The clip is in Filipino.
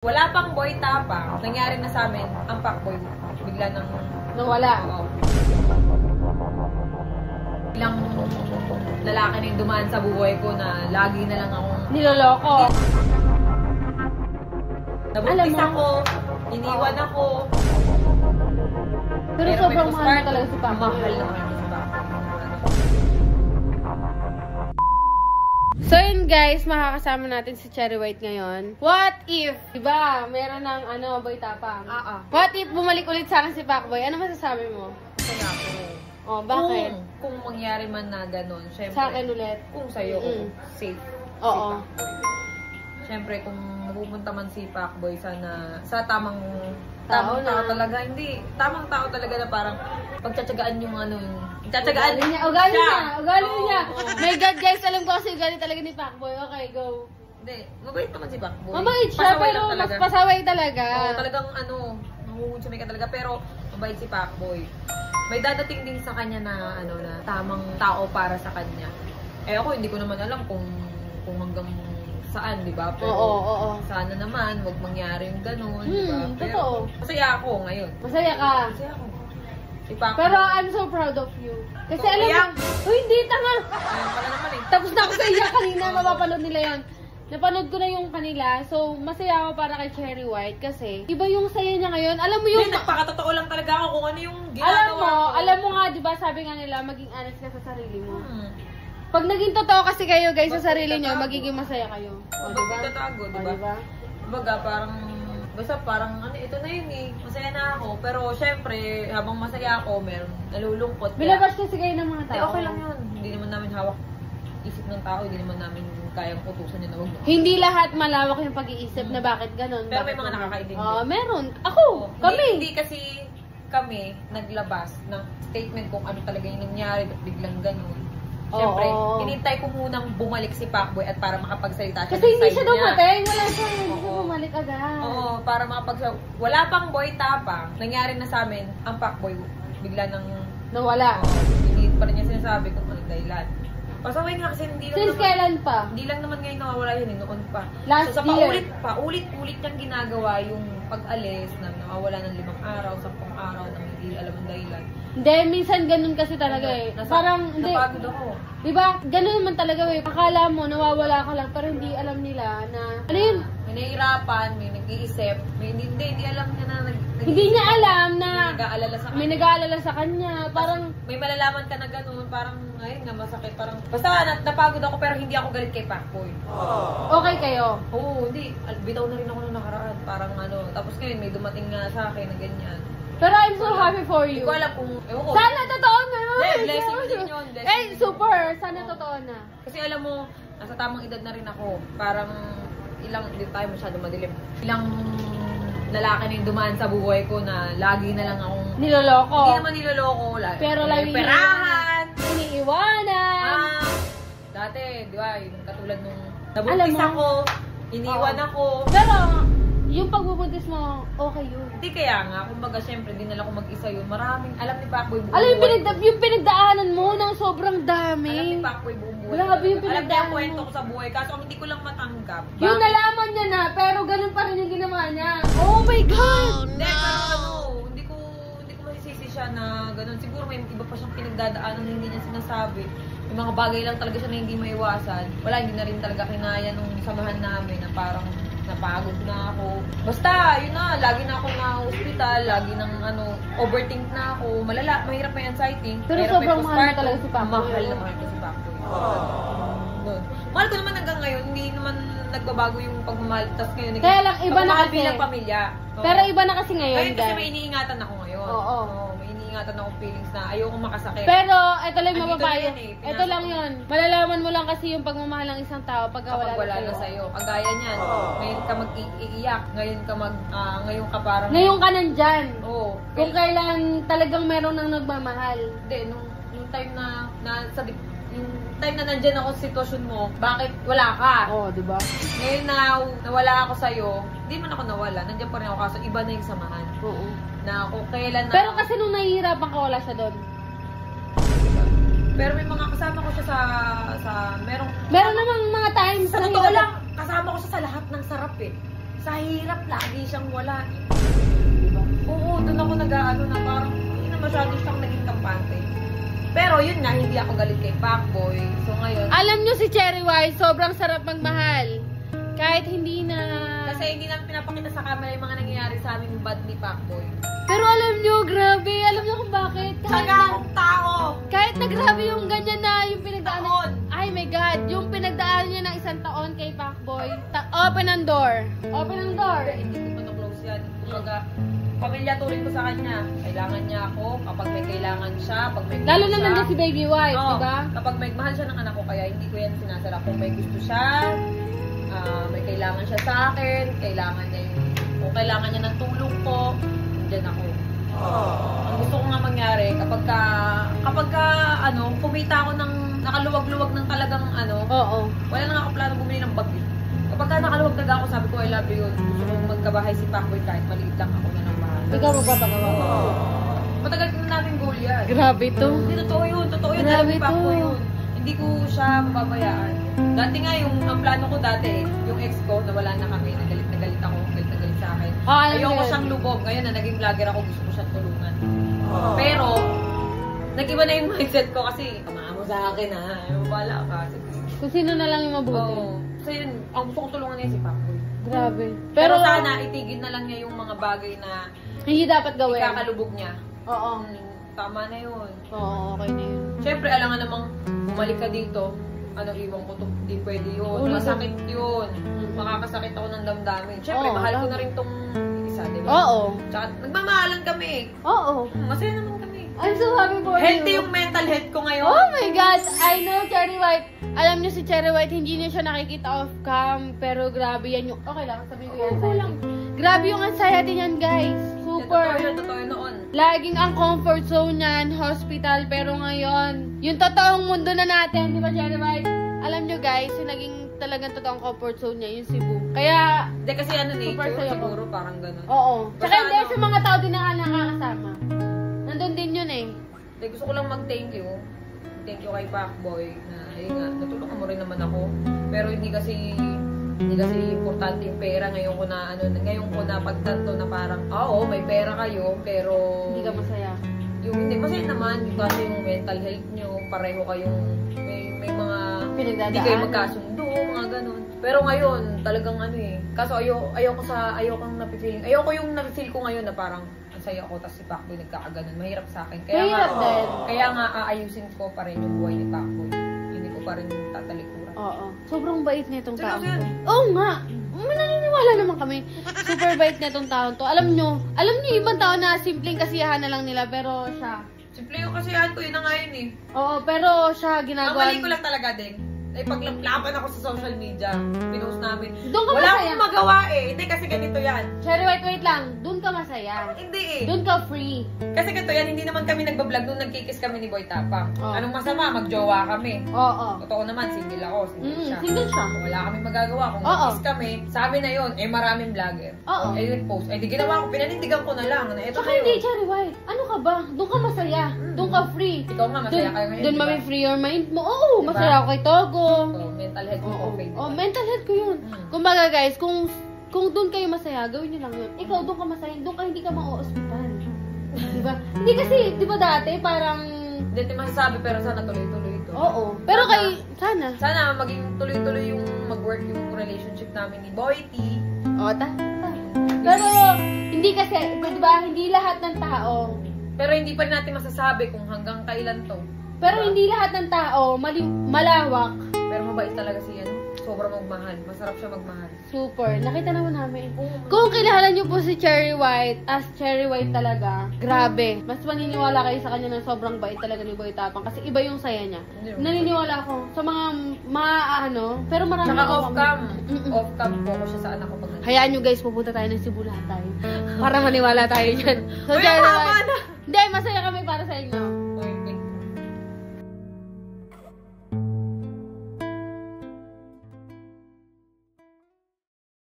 Wala pang boy tapang, nangyari na sa amin ang fuckboy. Bigla nang nawala. Oo. Ilang lalaki na yung dumaan sa buhay ko na lagi na lang akong Niloloko. nabuntis ako, iniwan ako. Pero may sobrang mahal postpartum. na talaga si Papa. Mahal na mahal si Papa. So yun guys, makakasama natin si Cherry White ngayon. What if, diba, meron ng boy tapang? What if bumalik ulit sa akin si Pacboy? Ano masasabi mo? Kaya ako. Oh, bakit? Kung mangyari man na ganun, syempre. Sa akin ulit. Kung sa'yo, safe. Oo. Syempre, kung pupunta man si Pacboy sana sa tamang Tao tao na. talaga. Hindi, tamang tao talaga na parang pagtsatsagaan yung tsatsagaan Ugali Oo, niya. oo. My God guys, alam ko kasi ugali talaga ni Pacboy. Okay, go. Hindi, mabait naman si Pacboy. Mabait siya, Pasaway pero lang mas talaga. pasaway talaga. Oo, talagang nangungunsumay ka talaga, pero mabait si Pacboy. May dadating din sa kanya na na tamang tao para sa kanya. Eh ako, hindi ko naman alam kung hanggang saan, di ba? Pero Oo. sana naman, wag mangyari yung ganun, di ba? Pero Totoo. masaya ako ngayon. Masaya ka. Masaya ako. Si Pacboy. Pero I'm so proud of you. Kasi Oh, alam iyak. mo, uy, hindi, tanga. Ayun pala naman eh. Tapos na ako sa iyak kanina, mapapanood nila yon. Napanood ko na yung kanila. So, masaya ako para kay Cherry White kasi iba yung saya niya ngayon. Alam mo yung... Hindi, nagpakatotoo lang talaga ako kung ano yung ginagawa ko. Alam mo nga, di ba, sabi nga nila, maging honest ka sa sarili mo. Hmm. Pag naging totoo kasi kayo, guys, sa Bakit sarili nyo, tatago? magiging masaya kayo. O, Ba't di ba? itatago, di O, ba? diba? Baga, parang ito na yun eh. Masaya na ako. Pero syempre, habang masaya ako, meron nalulungkot. Bilabas kasi kayo ng mga Hindi, tao. okay lang yun. Hindi naman namin hawak isip ng tao. Hindi naman namin kayang utusan yun na wag. Hindi lahat malawak yung pag-iisip na bakit ganun. Pero may bakit mga ganun. nakakaintindi. Meron. Ako, kami. Hindi kasi kami naglabas ng statement kung ano talaga yung nangyari at biglang ganun. Siyempre, Oo. hinintay ko munang bumalik si Pacboy at para makapagsalita siya Kasi ng hindi side siya niya. dumating. Wala siya. Hindi siya Oo. bumalik agad. Oo, para wala pang boy tapang. Nangyari na sa amin, ang Pacboy bigla nang Nawala. hindi pa rin niya sinasabi kung anong dahilan. Pasaway nga kasi hindi lang Since naman, kailan pa? hindi lang naman ngayon nawawala yun, noon pa. Last so, sa year. paulit-ulit niyang ginagawa yung pag-alis na nawawala ng 5 araw, 10 araw na hindi alam ang dahilan. Hindi, minsan ganun kasi talaga eh. Parang, hindi. Napagod ako. Diba, ganun naman talaga eh. Akala mo, nawawala ka lang, pero hindi alam nila na, ano yun? May nahihirapan, may nag-iisip, may hindi alam niya na Hindi niya alam na may nag-aalala sa kanya. may nag-aalala sa kanya. Parang, May malalaman ka na gano'n, parang ngayon nga masakit, parang basta napagod ako pero hindi ako galit kay Pacboy. okay kayo. Oo, hindi. Bitaw na rin ako nung nakaraan, parang tapos ngayon may dumating nga sa akin na ganyan. Pero I'm so happy for Hindi you. ko alam kung, ewan ko. Sana totoo na. Blessing din yun. Blessing Eh, din super. Sana totoo na. Kasi alam mo, nasa tamang edad na rin ako. Parang hindi tayo masyado madilim. Ilang lalaki na yung dumaan sa buhay ko na lagi na lang akong Niloloko. hindi naman niloloko. Pero lagi perahan. Iniiwanan. Dati, di ba, yung katulad nung Alam nabuntis mo? ako, iniwan ako. Pero, yung pagbubuntis mo, okay yun. Hindi kaya nga, kumbaga syempre, dinala ko mag-isa yun. Maraming, alam ni Pacboy buong Alam, buhay ko. yung pinagdaanan mo ng sobrang Alam ni dami. Pacboy buong buhay Grabe ko. yung Alam niya pinagdaanan ang kwento mo. ko sa buhay, kaso ang hindi ko lang matanggap. Yung Bakit? nalaman niya na, pero ganun pa rin yung ginawa niya. Oh my God! Hindi, pero hindi ko masisisi siya na ganun. Siguro may iba pa siyang pinagdadaanan na hindi niya sinasabi. May mga bagay lang talaga siya na hindi maiwasan. Wala, hindi na rin talaga kinaya nung samahan namin na parang napagod na ako. Basta, yun na, lagi na ako na hospital, lagi nang overthink na ako. Malala, mahirap may anxiety. Pero Mahirap may sobrang mahal na postpartum. talaga si Pacboy. Mahal na mahal ko si Pacboy. Doon. Mahal ko naman hanggang ngayon, hindi naman nagbabago yung pagmamahal. Tapos ngayon, Kaya lang, iba na pagmamahal kasi. bilang pamilya. Oo. Pero iba na kasi ngayon, Ngayon kasi may guys. iniingatan ako ngayon. Oo. May iniingatan akong feelings na ayoko makasakit. Pero, ito lang yung Andito mababayo. na yun eh, Ito lang yun. Malalaman mo lang kasi yung pagmamahal ng isang tao pag kapag wala na sa'yo. Kagaya niyan. Ngayon ka mag-iiyak. Ngayon ka parang... Ngayon ka nandyan. Oo. Kung kailan talagang meron nang nagmamahal. Hindi, nung time na yung time na nandyan ako sa sitwasyon mo, bakit wala ka? Oo, di ba? Ngayon na nawala ako sa'yo, hindi man ako nawala. Nandiyan pa rin ako kaso iba na yung samahan. Oo. Na kung kailan na... Pero kasi nung nahihirapan ka, wala siya doon. Pero may mga kasama ko siya sa Meron namang mga times Sa na totoo hirap- lang, kasama ko siya sa lahat ng sarap eh. Sa hirap, lagi siyang wala. Oo, doon ako nag-aano na parang hindi na masyado siyang naging kampante. Pero yun nga, hindi ako galit kay Pacboy. So ngayon... Alam nyo si Cherry White, sobrang sarap magmahal. Kahit hindi na... Kasi hindi namin pinapakita sa camera yung mga nangyayari sa aming bad ni Pacboy. Pero alam nyo, grabe. Alam nyo kung bakit? Sagang tao! Kahit na grabe yung ganyan na yung pinagdaanan. Ay my God, yung pinagdaanan niya ng 1 taon kay Pacboy. Open ang door. Open ang door. Hindi ko pa na-close yan. Kumbaga, pamilya turing ko sa kanya. Kailangan niya ako kapag may kailangan siya, pag may gusto Lalo na siya. nandiyan si Baby White, Oo, diba? kapag may mahal siya ng anak ko, kaya hindi ko yan sinasara. Kung may gusto siya, may kailangan siya sa akin, kailangan niya yung, kung kailangan niya ng tulong ko, nandiyan ako. Ang gusto ko nga mangyari, kapag ka, kumita ako ng nakaluwag-luwag ng talagang Oo. wala na nga ako plano bumili ng bag. Kapag ka nakaluwag talaga ako, sabi ko, I love you. Gusto kong magkabahay si Pacboy kahit maliit lang ako na ng bahay. Ikaw magpapagawa mo. Matagal ko na namin goal yan. Grabe to. Hindi, totoo yun. Totoo yun. Grabe Alam ni Pacboy to. yun. Hindi ko siya mababayaan. Dati nga, ang plano ko dati, yung ex ko, na wala na kami, nagalit ako, galit na galit sa akin. Ayoko siyang lubog. Ngayon na naging vlogger ako, gusto ko siyang tulungan. Pero, nag-iba na yung mindset ko kasi, kamaan mo sa akin ha. Wala ka. Kung sino na lang yung mabuti. Oo. So yun, ang gusto kong tulungan niya si Pacboy. Grabe. Pero sana, itigil na lang niya yung mga bagay na hindi dapat gawin. ikakalubog niya. Oo. Tama na yun. Oo, okay na yun. Siyempre, alam nga namang bumalik ka dito, iwan ko to, hindi pwede yun. Masakit yun. Makakasakit ako ng damdamin. Siyempre, mahal ko na rin tong isa, di ba? Oo. Tsaka, nagmamahalan kami. Oo. Masaya naman kami. I'm so happy for you. Healthy yung mental health ko ngayon. Oh my God! I know Cherry White. Alam niyo si Cherry White, hindi niyo siya nakikita off cam. Pero grabe yan yung... Okay lang, sabihin ko yan. Okay lang. Grabe yung anxiety niyan, guys. Super. Totoo yun noon. Laging ang comfort zone niyan, hospital. Pero ngayon, yung totoong mundo na natin, di ba Cherry White? Alam niyo guys, yung naging talagang totoong comfort zone niya, yung Cebu. Kaya... Hindi kasi Super nature, saya ko. siguro parang ganun. Oo. Tsaka Basta hindi sa mga tao din na nakakasama. Nandun din yun eh. Hindi, gusto ko lang mag-thank you. Thank you kay Pacboy na ayun nga, natulungan mo rin naman ako. Pero hindi kasi importante yung pera. Ngayon ko na pagtanto na parang, oo, may pera kayo, pero Hindi ka masaya. hindi masaya naman, yung kasi yung mental health nyo, pareho kayong may mga Pinagdadaan. hindi kayo magkasundo, mga ganun. Pero ngayon, talagang kaso ayoko yung napifeel ko ngayon na parang ang saya ako, tapos si Pacboy nagkakaganon. Mahirap sa akin. Mahirap din. Kaya nga, aayusin ko pa rin yung buhay ni Pacboy. Hindi ko pa rin tatalikuran. Oo. Sobrang bait niya itong tao. Seryoso yan. Oo nga. Naniniwala naman kami. Super bait niya itong taon to. Alam niyo ibang tao na simpleng kasiyahan na lang nila, pero siya. Simple yung kasiyahan ko, yun na nga yun eh. Oo, pero siya Ang ginagawa. mali ko lang talaga din. Paglaplapan ako sa social media, pinost namin. Doon ka Wala masaya. akong magawa eh. Hindi kasi ganito yan. Cherry White, wait lang. Doon ka masaya. Hindi eh. Doon ka free. Kasi ganito yan, hindi naman kami nagbablog nung nagkikis kami ni Boy Tapang. Oh. Anong masama? Magjowa kami. Oo. Totoo naman, single ako. Single siya. Single siya. Wala kami magagawa. Kung Oo. nagkis kami, sabi na yun, maraming vlogger. Oo. Yun post. Di ginawa ko, pinanindigan ko na lang. Ito Tsaka hindi, Cherry White. Ano ka ba? Doon ka masaya. Doon ka free. Ikaw nga, masaya kayo ngayon. Doon diba? free your mind mo. Oo, Diba? masaya ako kay Togo. So, mental health mo okay. Diba? Oh, mental health ko yun. Kumbaga guys, kung doon kayo masaya, gawin niyo lang yun. Ikaw, doon ka masaya, doon ka hindi ka ma-hospital. Diba? Hindi kasi, di ba dati, parang... Hindi natin masasabi, pero sana tuloy-tuloy ito. Oo. Pero sana. Sana maging tuloy-tuloy yung mag-work yung relationship namin ni Boy T. Oo, Pero, hindi kasi, di ba, hindi lahat ng tao. Pero hindi pa rin natin masasabi kung hanggang kailan to. Pero Diba? hindi lahat ng tao, malawak. Pero mabait talaga siya. Sobrang magmahal. Masarap siya magmahal. Super. Nakita naman namin. Kung kilala niyo po si Cherry White, as Cherry White talaga, grabe. Mas maniniwala kayo sa kanya na sobrang bait talaga ni Boy Tapang kasi iba yung saya niya. Naniniwala ako sa mga pero marami Tsaka ako off-cam. Off-cam po ko siya sa anak ko pag nandito. Hayaan nyo guys, pupunta tayo ng Cebu lahat tayo. Para maniwala tayo dyan. So, Uy, Cherry tama White. na! Hindi, masaya kami para sa inyo.